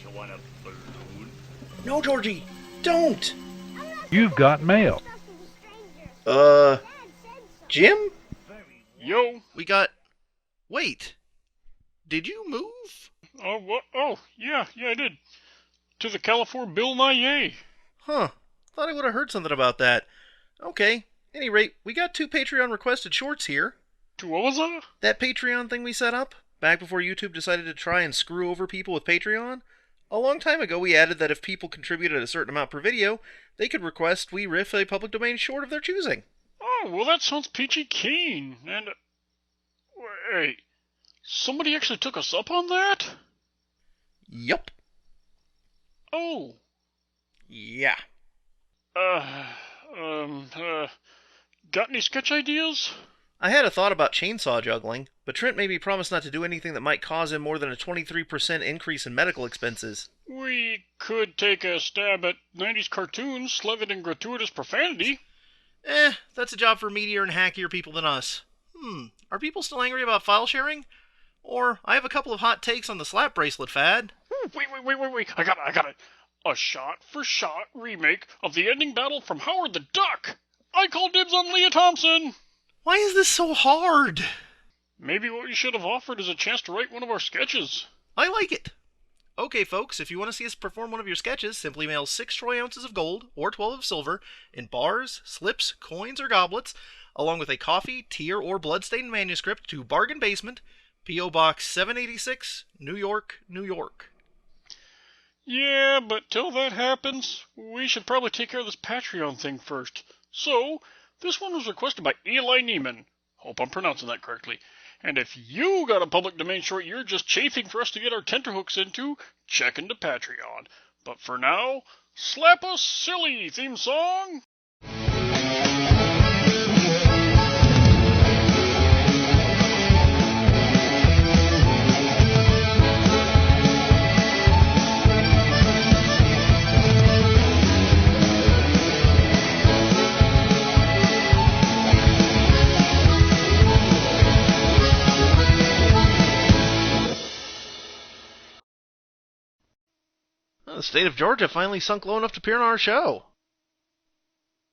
You want a balloon? No, Georgie, don't! You've got mail. Jim? Yo. We got... Wait. Did you move? Oh, what? Oh, yeah, I did. To the California Bill Nye. Huh. Thought I would have heard something about that. Okay. Any rate, we got 2 Patreon requested shorts here. What was that? That Patreon thing we set up, back before YouTube decided to try and screw over people with Patreon. A long time ago, we added that if people contributed a certain amount per video, they could request we riff a public domain short of their choosing. Oh, well, that sounds peachy keen. And, wait, somebody actually took us up on that? Yup. Oh. Yeah. Got any sketch ideas? I had a thought about chainsaw juggling, but Trent made me promise not to do anything that might cause him more than a 23% increase in medical expenses. We could take a stab at 90s cartoons, slathered in gratuitous profanity. That's a job for meatier and hackier people than us. Are people still angry about file sharing? Or, I have a couple of hot takes on the slap bracelet fad. Wait, I got it. A shot-for-shot remake of the ending battle from Howard the Duck. I call dibs on Leah Thompson. Why is this so hard? Maybe what you should have offered is a chance to write one of our sketches. I like it. Okay, folks, if you want to see us perform one of your sketches, simply mail 6 troy ounces of gold or 12 of silver in bars, slips, coins, or goblets, along with a coffee, tear, or bloodstained manuscript to Bargain Basement, P.O. Box 786, New York, New York. Yeah, but till that happens, we should probably take care of this Patreon thing first. So, this one was requested by Eli Neiman. Hope I'm pronouncing that correctly. And if you got a public domain short you're just chafing for us to get our tenterhooks into, check into Patreon. But for now, slap us silly theme song! The state of Georgia finally sunk low enough to appear on our show.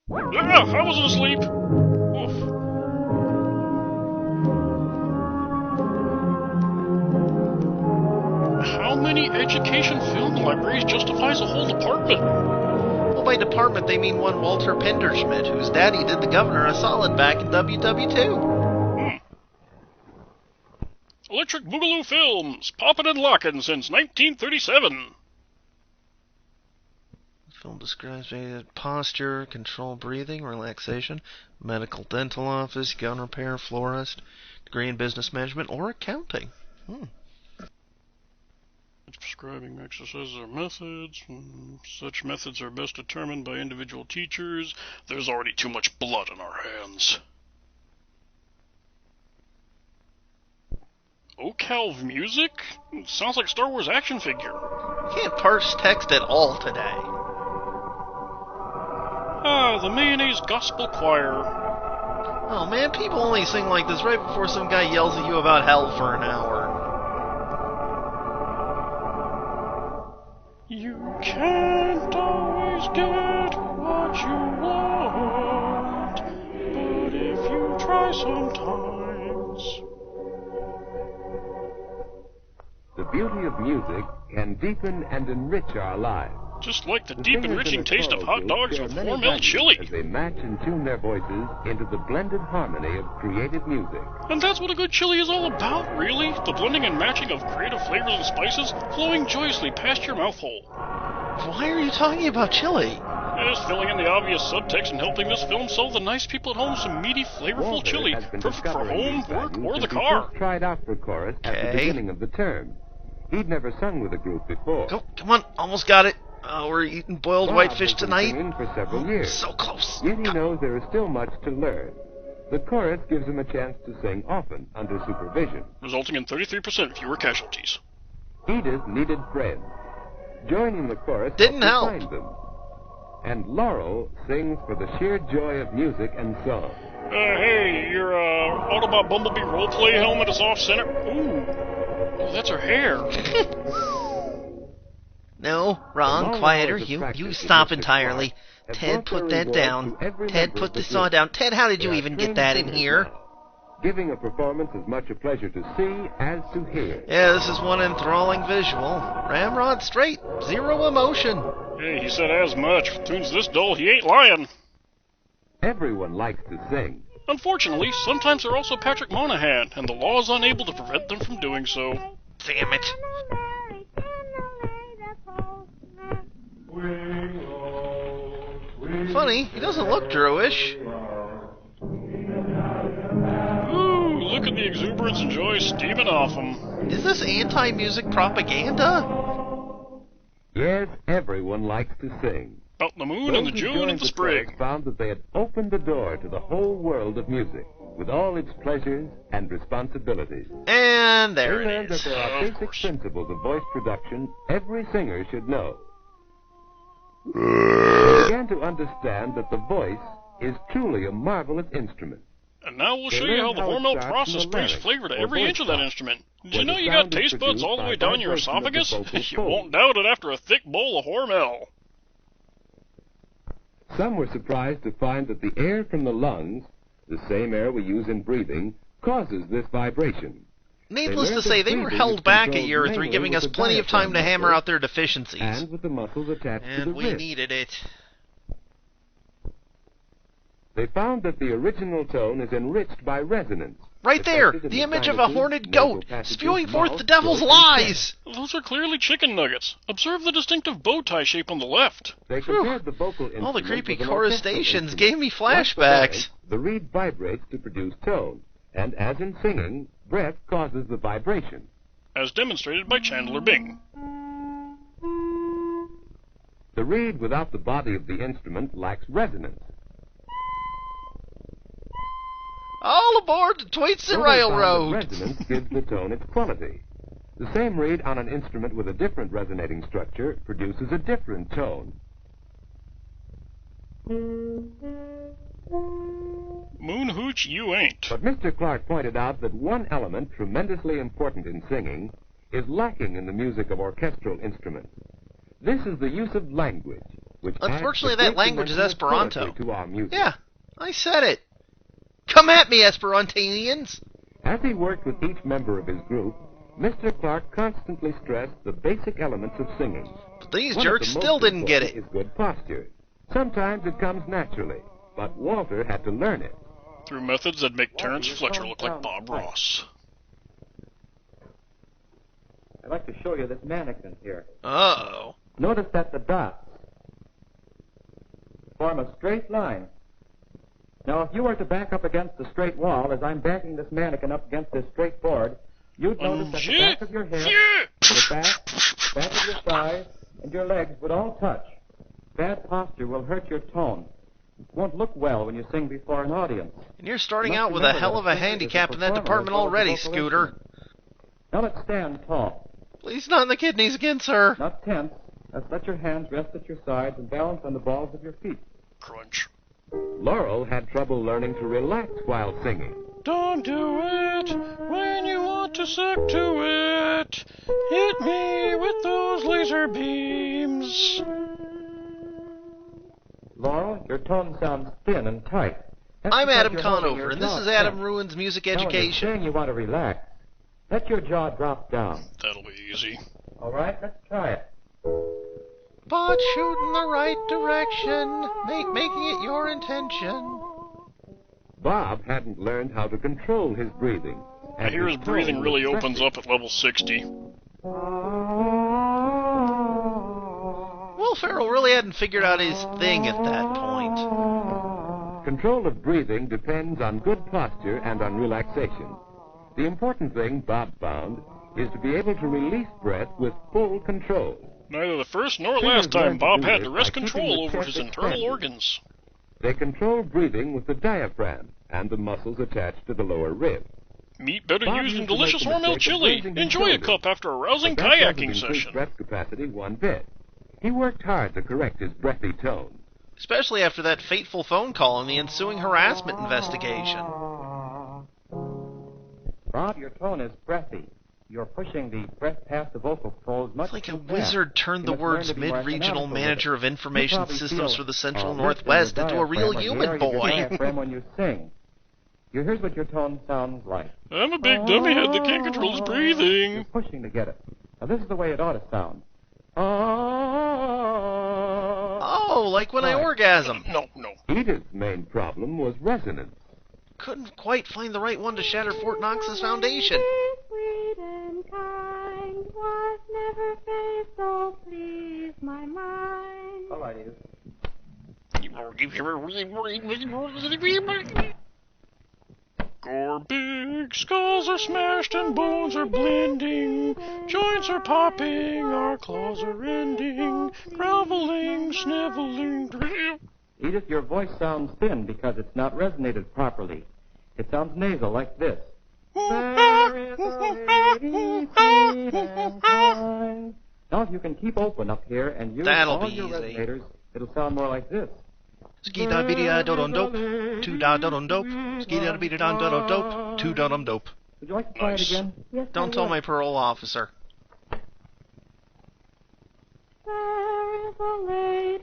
Yeah, I wasn't asleep. Oof. How many education film libraries justifies a whole department? Well, by department, they mean one Walter Penderschmidt, whose daddy did the governor a solid back in WW2. Electric Boogaloo Films, poppin' and lockin' since 1937. Film describes posture, control breathing, relaxation, medical dental office, gun repair, florist, degree in business management, or accounting. It's prescribing exercises or methods. Such methods are best determined by individual teachers. There's already too much blood on our hands. Ocalv music? Sounds like Star Wars action figure. Can't parse text at all today. The Mayonnaise Gospel Choir. Oh man, people only sing like this right before some guy yells at you about hell for an hour. You can't always get what you want, but if you try sometimes. The beauty of music can deepen and enrich our lives. Just like the deep enriching taste of hot dogs with Hormel chili. As they match and tune their voices into the blended harmony of creative music. And that's what a good chili is all about, really. The blending and matching of creative flavors and spices flowing joyously past your mouth hole. Why are you talking about chili? Just filling in the obvious subtext and helping this film sell the nice people at home some meaty, flavorful Walter chili, has been perfect for discovering home, these work, values or the since he car. first tried out for chorus at the beginning of the term. He'd never sung with a group before. Come on, almost got it. We're eating boiled Bob whitefish has been tonight. singing for several years. So close. Yet he knows there is still much to learn. The chorus gives him a chance to sing often under supervision. Resulting in 33% fewer casualties. Edith needed friends. Joining the chorus Didn't helped help. find them. And Laurel sings for the sheer joy of music and song. Hey, your Autobot Bumblebee roleplay helmet is off center. Ooh, that's her hair. No, wrong, quieter. You stop entirely. Ted, put that down. Ted, put the saw down. Ted, how did you even get that in here? Giving a performance as much a pleasure to see as to hear. Yeah, this is one enthralling visual. Ramrod straight, zero emotion. Hey, he said as much. Tunes this dull, he ain't lying. Everyone likes to sing. Unfortunately, sometimes they're also Patrick Monahan, and the law is unable to prevent them from doing so. Damn it. Funny, he doesn't look Drewish. Ooh, look at the exuberance and joy steaming off him. Is this anti-music propaganda? Yes, everyone likes to sing. About the moon and the Those who June and joined the the spring. chorus found that they had opened the door to the whole world of music, with all its pleasures and responsibilities. And They there learned it that is. there are Of basic course. principles of voice production every singer should know. They began to understand that the voice is truly a marvelous instrument. And now we'll They show you how learned the how it hormone starts process from the brings larynx, flavor to or every voice inch of that box, instrument. Did where you know the you got sound is taste buds all the produced way by down your vibration of the esophagus? vocal You cord. won't doubt it after a thick bowl of Hormel. Some were surprised to find that the air from the lungs, the same air we use in breathing, causes this vibration. Needless to learned say, that they were breathing held is back a controlled year or three, mainly giving with us the plenty of time to diaphragm hammer muscle out their deficiencies. and with the muscles attached to the And we wrist. needed it. They found that the original tone is enriched by resonance. Right there, affected in the the image of a sinuses, horned nasal goat, passages, spewing forth mouth, the devil's throat, and lies. Those are clearly chicken nuggets. Observe the distinctive bow tie shape on the left. They Whew. compared the vocal All the instrument creepy with an chorus orchestral stations instrument. gave me Like the flashbacks. larynx, the reed vibrates to produce tone, and as in singing, breath causes the vibration. As demonstrated by Chandler Bing. The reed without the body of the instrument lacks resonance. All aboard the Tweets So and they found that Railroad. resonance gives the tone its quality. The same reed on an instrument with a different resonating structure produces a different tone. Moon hooch, you ain't. But Mr. Clark pointed out that one element tremendously important in singing is lacking in the music of orchestral instruments. This is the use of language, which Unfortunately, adds the that great language is dimension of Esperanto. poetry to our music. Yeah, I said it. Come at me, Esperantanians. As he worked with each member of his group, Mr. Clark constantly stressed the basic elements of singing. But these One of jerks the most still didn't get important it. is good posture. Sometimes it comes naturally, but Walter had to learn it. Through methods that make Terrence Fletcher look like Bob Ross. I'd like to show you this mannequin here. Uh-oh. Notice that the dots form a straight line. Now, if you were to back up against the straight wall, as I'm backing this mannequin up against this straight board, you'd notice that the back of your head, your back of your thighs, and your legs would all touch. Bad posture will hurt your tone. It won't look well when you sing before an audience. And you're starting Must out with a remember hell that of a singer is a handicap in that performer department as well as a already, vocal Scooter. instrument. Now let's stand tall. Please, not in the kidneys again, sir. Not tense. Let's let your hands rest at your sides and balance on the balls of your feet. Crunch. Laurel had trouble learning to relax while singing. Don't do it when you want to suck to it. Hit me with those laser beams. Laurel, your tone sounds thin and tight. That's I'm because Adam you're holding Conover, your and this jaw is Adam tense. Ruins Music Now, when you're Education. saying you want to relax, let your jaw drop down. That'll be easy. All right, let's try it. But shoot in the right direction, making it your intention. Bob hadn't learned how to control his breathing. I and hear his tone breathing was really opens stressy. up at level 60. Will Ferrell really hadn't figured out his thing at that point. Control of breathing depends on good posture and on relaxation. The important thing, Bob found, is to be able to release breath with full control. Neither the first nor Singers last time learn to Bob do had this to wrest by keeping control the over chest his internal expanded. organs. They control breathing with the diaphragm and the muscles attached to the lower ribs. Meat better Bob used in used to make delicious the Hormel mistake of chili. raising his Enjoy a shoulders. cup after a rousing But that doesn't kayaking increase session. breath capacity one bit. He worked hard to correct his breathy tone. Especially after that fateful phone call and the ensuing harassment investigation. Bob, your tone is breathy. You're pushing the breath past the vocal folds much It's like a too fast. wizard turned You the must learn words to be more mid-regional economical with manager it. of You information probably systems feel for the Central lift in Northwest your into a real diaphragm or the human area of your boy. diaphragm when you sing. Here's what your tone sounds like. I'm a big dummy head that can't control his breathing. You're pushing to get it. Now this is the way it ought to sound. Oh, like when I orgasm. No. Edith's main problem was resonance. Couldn't quite find the right one to shatter Fort Knox's foundation. Sweet and kind, was never faced so please my mind. All right, Edith. Gore big skulls are smashed and bones are blending. Joints are popping, our claws are ending. Groveling, sniveling. Edith, your voice sounds thin because it's not resonated properly. It sounds nasal like this. There is a lady sweet and kind. Now, if you can keep open up here and use That'll all be your easy. resonators, it'll sound more like this. Ski da biddy da do dum dope, 2 da do dum dope, ski da biddy da do dum dope, 2 da dum dope. Would you like to try Nice. it again? Yes, Don't tell my parole officer. There is a lady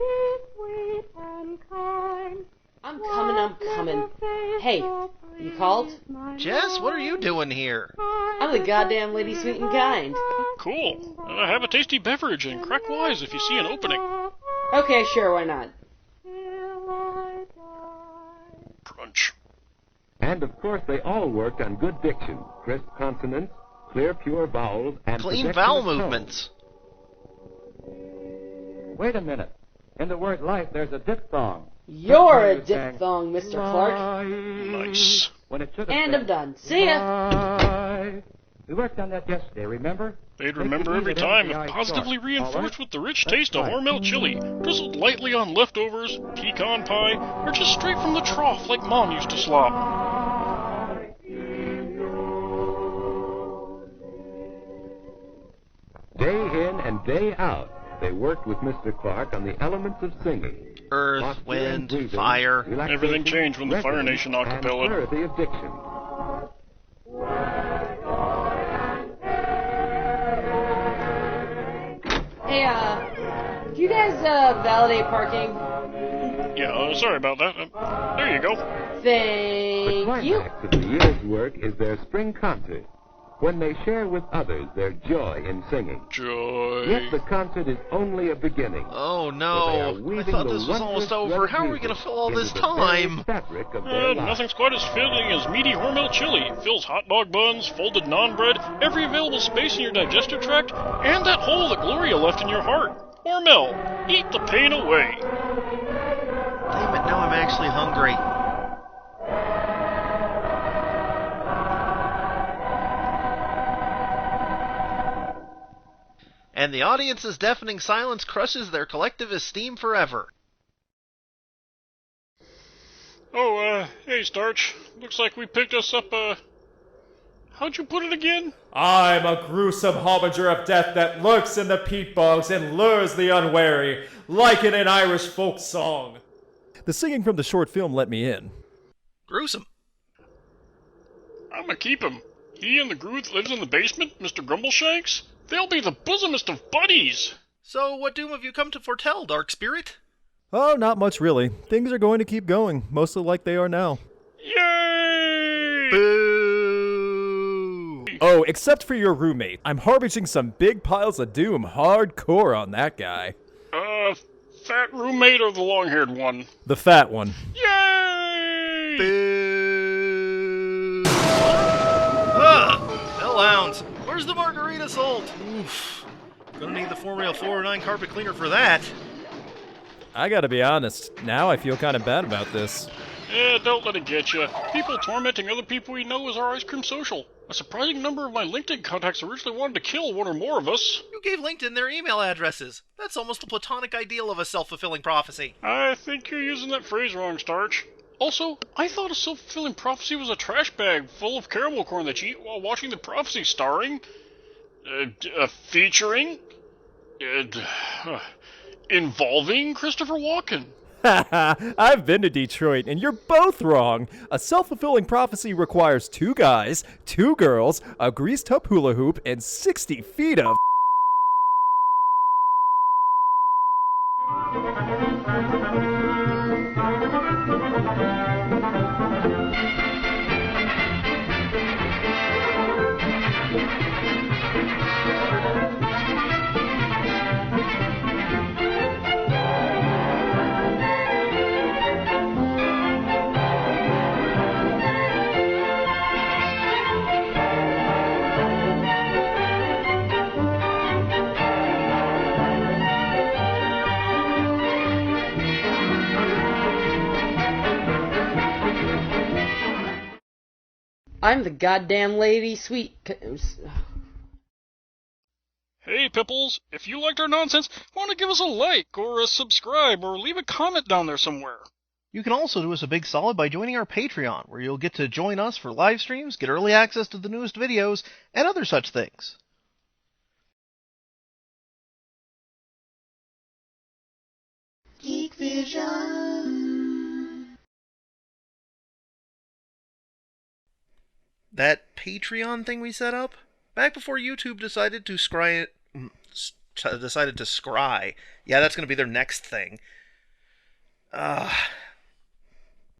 sweet and kind. I'm coming. Hey, you called? Jess, what are you doing here? I'm the goddamn lady sweet and kind. Cool. Have a tasty beverage and crack wise if you see an opening. Okay, sure, why not? Crunch. And of course, they all worked on good diction, crisp consonants, clear, pure vowels, and Clean projection vowel of tone. movements. Wait a minute. In the word life, there's a diphthong. You're a Sometimes you sang, diphthong, Mr. Clark. Nice. When it should have And been, I'm done. See ya. life. We worked on that yesterday, remember? They'd Make remember the every E that time ends the if I positively short. reinforced All right? with the rich That's taste of right. Hormel chili, drizzled lightly on leftovers, pecan pie, or just straight from the trough like Mom used to slop. Day in and day out, they worked with Mr. Clark on the elements of singing. Earth, Posture and wind, breathing, fire. relaxation, Everything changed when the Fire resonance, Nation a cappella. and clarity of diction. Hey, do you guys, validate parking? Yeah, sorry about that. There you go. The Thank you. climax of the year's work is their spring concert, when they share with others their joy in singing. Joy. Yet the concert is only a beginning. Oh for they are no, I weaving thought the this was almost wondrous over. thread of How are we gonna music fill all this into the very time? fabric of their lives. Nothing's quite as fitting as meaty Hormel chili. Fills hot dog buns, folded naan bread, every available space in your digestive tract, and that hole that Gloria left in your heart. Hormel, eat the pain away. Damn it, now I'm actually hungry. And the audience's deafening silence crushes their collective esteem forever. Oh, hey, Starch. Looks like we picked us up, how'd you put it again? I'm a gruesome harbinger of death that lurks in the peat bogs and lures the unwary, like in an Irish folk song. The singing from the short film let me in. Gruesome. I'm gonna keep him. He and the Gru that lives in the basement, Mr. Grumbleshanks, they'll be the bosomest of buddies. So, what doom have you come to foretell, Dark Spirit? Oh, not much really. Things are going to keep going, mostly like they are now. Yay! Boo! Oh, except for your roommate. I'm harbinging some big piles of doom hardcore on that guy. Fat roommate or the long-haired one? The fat one. Yay! Boo! Ah! Hellhounds! Where's the margarita salt? Oof. Gonna need the Formula 409 carpet cleaner for that. I gotta be honest, now I feel kind of bad about this. Yeah, don't let it get you. People tormenting other people we know is our ice cream social. A surprising number of my LinkedIn contacts originally wanted to kill one or more of us. You gave LinkedIn their email addresses. That's almost a platonic ideal of a self-fulfilling prophecy. I think you're using that phrase wrong, Starch. Also, I thought a self-fulfilling prophecy was a trash bag full of caramel corn that you eat while watching the prophecy starring... featuring... involving Christopher Walken. I've been to Detroit, and you're both wrong. A self-fulfilling prophecy requires 2 guys, 2 girls, a greased-up hula hoop, and 60 feet of... I'm the goddamn lady sweet... Hey, Pipples, if you liked our nonsense, why don't give us a like, or a subscribe, or leave a comment down there somewhere. You can also do us a big solid by joining our Patreon, where you'll get to join us for live streams, get early access to the newest videos, and other such things. Geek Vision. That Patreon thing we set up? Back before YouTube decided to scry... Yeah, that's going to be their next thing.